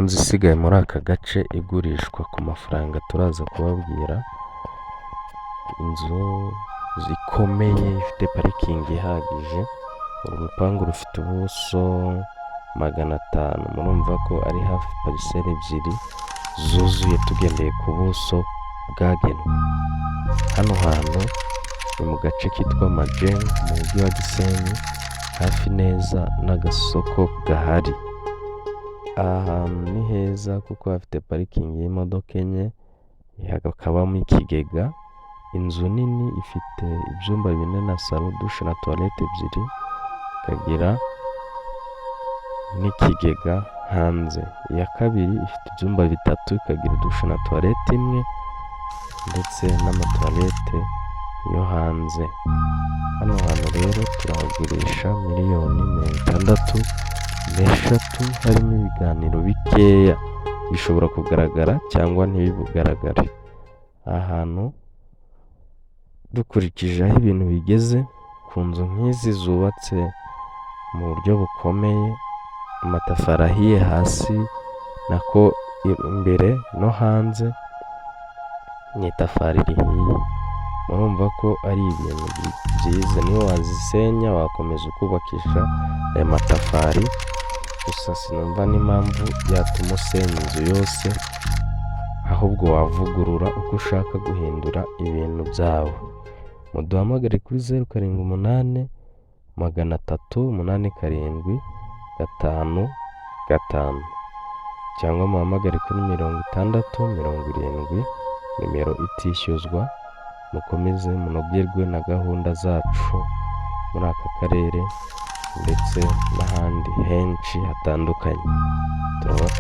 nzu isigaye muri aka gace igurishwa ku mafaranga turaza kubabwira. Inzu zikomeye ifite parikingi ihagije. Uru rupangu rufite ubuso 500. Murumva ko ari hafi pariseri ebyiri zuzuye tugendeye ku buso bwagenwe. Hano hantu ni mu gace kitwa Majengo mu mujyi wa Gisenyi, hafi neza n'agasoko gahari. Aha hantu ni heza kuko hafite parikingi y'imodoka enye, hakabamo ikigega. Inzu nini ifite ibyumba 4 na salo, dushe na toilette ebyiri, ikagira n'ikigega hanze. Iya kabiri ifite ibyumba 3, ikagira dushe na toilette imwe ndetse n'amatoilette yo hanze. Hano hantu rero turahagurisha $63,000,000. Harimo ibiganiro bikeya bishobora kugaragara cyangwa ntibibugaragare. Aha hantu dukurikije aho ibintu bigeze, ku nzu nk'izi zubatse mu buryo bukomeye, amatafari ahiye hasi nako imbere no hanze ni itafari rihiye. Murumva ko ari ibintu byiza. Niyo wazisenya wakomeza ukubakisha aya matafari, gusa sinumva n'impamvu yatuma usenya inzu yose, ahubwo wavugurura uko ushaka guhindura ibintu byawe. Muduhamagare kuri 0783877555 cyangwa muhamagare kuri 6070, nimero itishyuzwa. Mukomeze munogerwe na gahunda zacu muri aka karere ndetse n'ahandi henshi hatandukanye. Turabafite.